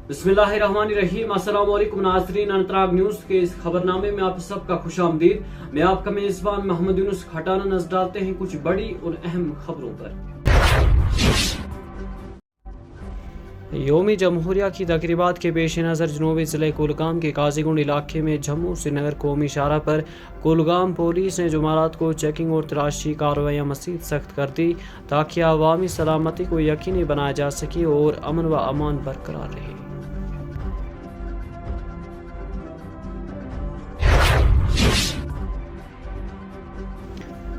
बिस्मिल्लाहिर्रहमानिर्रहीम। अस्सलाम वालेकुम नाज़रीन, अनतराग न्यूज़ के इस खबरनामे में आप सबका खुशामदीद। मैं आपका मेज़बान मोहम्मद यूनुस खटाना नजर डालते हैं कुछ बड़ी और अहम खबरों पर। यौम जमहूरिया की तकरीबात के पेश नज़र जनूबी ज़िले कुलगाम के काजीगुंड इलाके में जम्मू श्रीनगर कौमी शाहरा पर कुलगाम पुलिस ने जुमारात को चेकिंग और तलाशी कार्रवाइयाँ मज़ीद सख्त कर दी ताकि अवामी सलामती को यकीनी बनाया जा सके और अमन व अमान बरकरार रहे।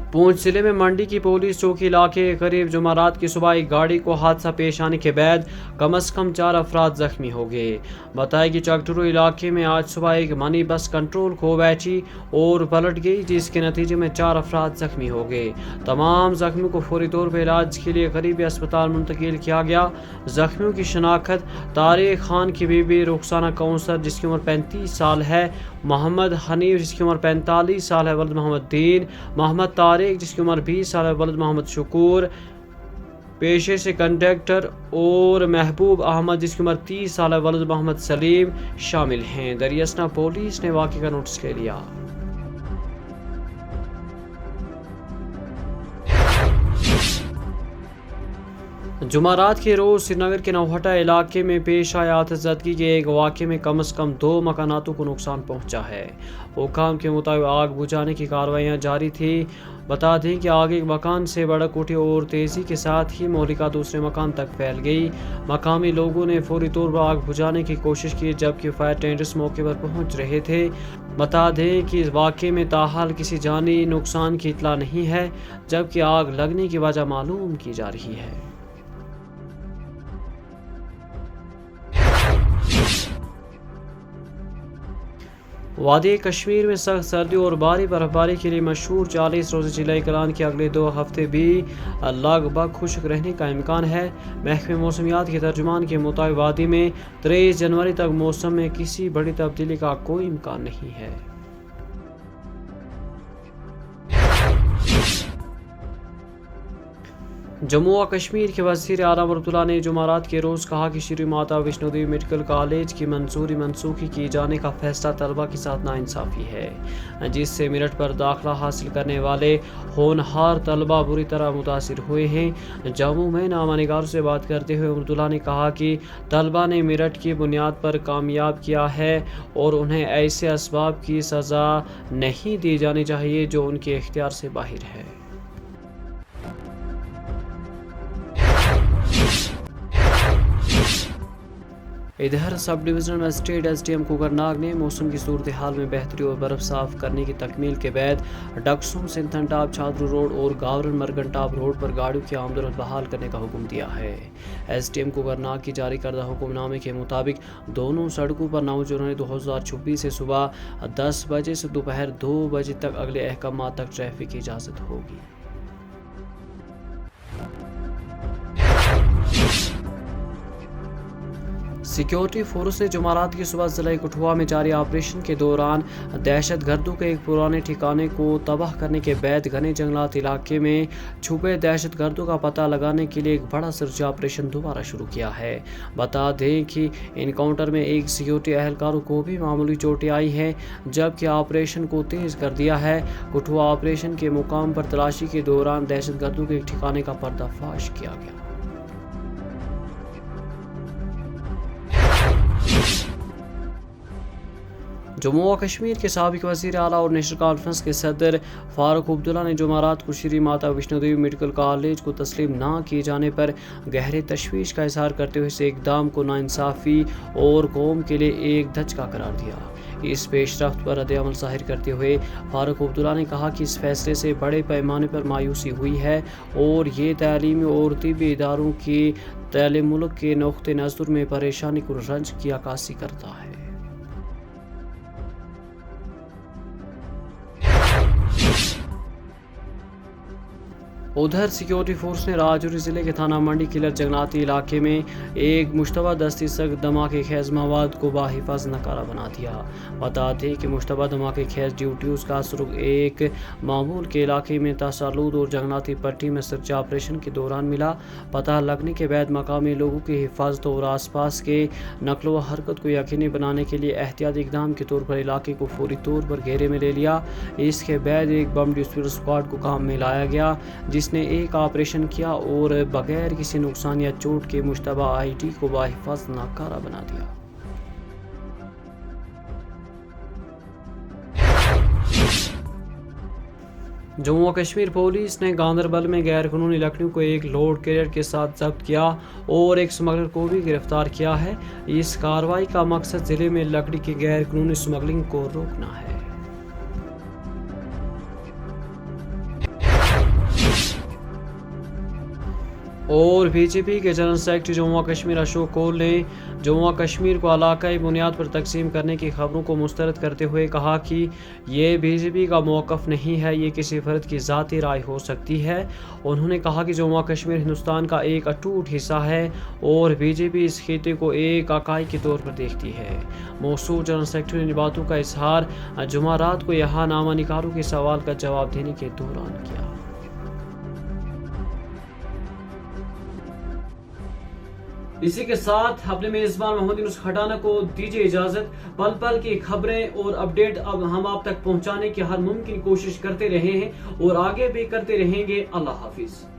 पूंछ जिले में मंडी की पुलिस चौकी इलाके के करीब जुमारात की सुबह एक गाड़ी को हादसा पेश आने के बाद कम से कम 4 अफराद जख्मी हो गए। बताया कि चकटरू इलाके में आज सुबह एक मनी बस कंट्रोल खो बैठी और पलट गई, जिसके नतीजे में 4 अफराद जख्मी हो गए। तमाम जख्मियों को फौरी तौर पर इलाज के लिए करीबी अस्पताल मुंतकिल किया गया। जख्मियों की शनाख्त तारिक खान की बीबी रुखसाना कौंसर जिसकी उम्र 35 साल है, मोहम्मद हनीफ जिसकी उम्र 45 साल है, वल्द मोहम्मद दीन, मोहम्मद तारिक जिसकी उम्र 20 साल है, वल्द मोहम्मद शुकूर पेशे से कंडक्टर, और महबूब अहमद जिसकी उम्र 30 साल है, वल्द मोहम्मद सलीम शामिल हैं। दरियासना पुलिस ने वाक़े का नोटिस ले लिया। जुमारात के रोज़ श्रीनगर के नौहटा इलाके में पेश आए आतिशज़दगी के एक वाक़े में कम से कम 2 मकानातों को नुकसान पहुंचा है। हुकाम के मुताबिक आग बुझाने की कार्रवाइयाँ जारी थी। बता दें कि आग एक मकान से भड़क उठी और तेज़ी के साथ ही मोहलिका दूसरे मकान तक फैल गई। मकामी लोगों ने फौरी तौर पर आग बुझाने की कोशिश की, जबकि फायर टेंडर्स मौके पर पहुंच रहे थे। बता दें कि इस वाक़े में ताहाल किसी जानी नुकसान की इतला नहीं है, जबकि आग लगने की वजह मालूम की जा रही है। वादी कश्मीर में सख्त सर्दी और भारी बर्फबारी के लिए मशहूर 40 रोज़ा जिला कलान के अगले 2 हफ्ते भी लगभग खुश्क रहने का इम्कान है। महकमे मौसमियात के तर्जुमान के मुताबिक वादी में 23 जनवरी तक मौसम में किसी बड़ी तब्दीली का कोई इम्कान नहीं है। जम्मू व कश्मीर के वज़ीर आला अब्दुल्ला ने जुमारात के रोज़ कहा कि श्री माता वैष्णो देवी मेडिकल कॉलेज की मंजूरी मनसूखी किए जाने का फैसला तलबा के साथ नाइंसाफ़ी है, जिससे मेरिट पर दाखिला हासिल करने वाले होनहार तलबा बुरी तरह मुतासिर हुए हैं। जम्मू में नामानिगारों से बात करते हुए अब्दुल्ला ने कहा कि तलबा ने मेरिट की बुनियाद पर कामयाब किया है और उन्हें ऐसे असबाब की सज़ा नहीं दी जानी चाहिए जो उनके इख्तियार से बाहर है। इधर सब डिवीजनल मजिस्ट्रेट SDM कोकरनाग ने मौसम की सूरत हाल में बेहतरी और बर्फ साफ करने की तकमील के बाद डक्सुम सिंथनटाप छादरू रोड और गावरन मरगनटाप रोड पर गाड़ियों की आमदोरफ्त बहाल करने का हुक्म दिया है। SDM कोकरनाग की जारी करदा हुक्मनामे के मुताबिक दोनों सड़कों पर 9 जनवरी 2026 से सुबह 10 बजे से दोपहर 2 बजे तक अगले अहकामात तक ट्रैफिक की इजाज़त होगी। सिक्योरिटी फोर्स ने जुमारात की सुबह ज़िला कठुआ में जारी ऑपरेशन के दौरान दहशत गर्दों के एक पुराने ठिकाने को तबाह करने के बाद घने जंगलात इलाके में छुपे दहशत गर्दों का पता लगाने के लिए एक बड़ा सर्च ऑपरेशन दोबारा शुरू किया है। बता दें कि इनकाउंटर में एक सिक्योरिटी एहलकारों को भी मामूली चोटें आई हैं, जबकि ऑपरेशन को तेज़ कर दिया है। कठुआ ऑपरेशन के मुकाम पर तलाशी के दौरान दहशत गर्दों के एक ठिकाने का पर्दाफाश किया गया। जम्मू व कश्मीर के साबिक वज़ीर आला और नेशनल कॉन्फ्रेंस के सदर फारूक अब्दुल्ला ने जुमारात को श्री माता वैष्णो देवी मेडिकल कॉलेज को तस्लीम न किए जाने पर गहरे तशवीश का इजहार करते हुए इस इक़दाम को नाइंसाफ़ी और कौम के लिए एक धचका करार दिया। इस पेशरफ्त पर रद्द-ए-अमल ज़ाहिर करते हुए फारूक अब्दुल्ला ने कहा कि इस फैसले से बड़े पैमाने पर मायूसी हुई है और ये तालीमी और तिब्बी इदारों की तालीम मुल्क के नुक़्ते नज़र में परेशानी को रंज की अक्कासी करता है। ادھر سیکیورٹی فورس نے راجوری ضلع کے تھانہ منڈی کلر جگناتی علاقے میں ایک مشتبہ دستی سخت دھماکے خیز مواد کو باحفاظ ناکارہ بنا دیا۔ بتا دیں کہ مشتبہ دھماکے خیز ڈیوٹیز کا سرغ ایک معمول کے علاقے میں تسالود اور جگناتی پٹی میں سرچ آپریشن کے دوران ملا۔ پتہ لگنے کے بعد مقامی لوگوں کی حفاظت اور آس پاس کے نقل و حرکت کو یقینی بنانے کے لیے احتیاطی اقدام کے طور پر علاقے کو فوری طور پر گھیرے میں لے لیا۔ اس کے بعد ایک بم ڈسپیوٹ اسکواڈ کو کام میں لایا گیا جس نے ایک آپریشن کیا اور بغیر کسی نقصان یا چوٹ کے مشتبہ آئی ٹی کو باحفاظ ناکارہ بنا دیا۔ جموں و کشمیر پولیس نے گاندربل میں غیر قانونی لکڑیوں کو ایک لوڈ کیریئر کے ساتھ ضبط کیا اور ایک اسمگلر کو بھی گرفتار کیا ہے۔ اس کارروائی کا مقصد ضلع میں لکڑی کی غیر قانونی اسمگلنگ کو روکنا ہے۔ اور بی جے پی کے جنرل سیکرٹری جموں و کشمیر اشوک کول نے جموں و کشمیر کو علاقائی بنیاد پر تقسیم کرنے کی خبروں کو مسترد کرتے ہوئے کہا کہ یہ بی جے پی کا موقف نہیں ہے، یہ کسی فرد کی ذاتی رائے ہو سکتی ہے۔ انہوں نے کہا کہ جموں و کشمیر ہندوستان کا ایک اٹوٹ حصہ ہے اور بی جے پی اس خطے کو ایک اکائی کے طور پر دیکھتی ہے۔ موصوف جنرل سیکرٹری نے باتوں کا اظہار جمعرات کو یہاں نامہ نگاروں کے سوال کا جواب دینے کے دوران کیا۔ اسی کے ساتھ اپنے میزبان محمد یونس کھٹانہ کو دیجیے اجازت۔ پل پل کی خبریں اور اپڈیٹ اب ہم آپ تک پہنچانے کی ہر ممکن کوشش کرتے رہے ہیں اور آگے بھی کرتے رہیں گے۔ اللہ حافظ۔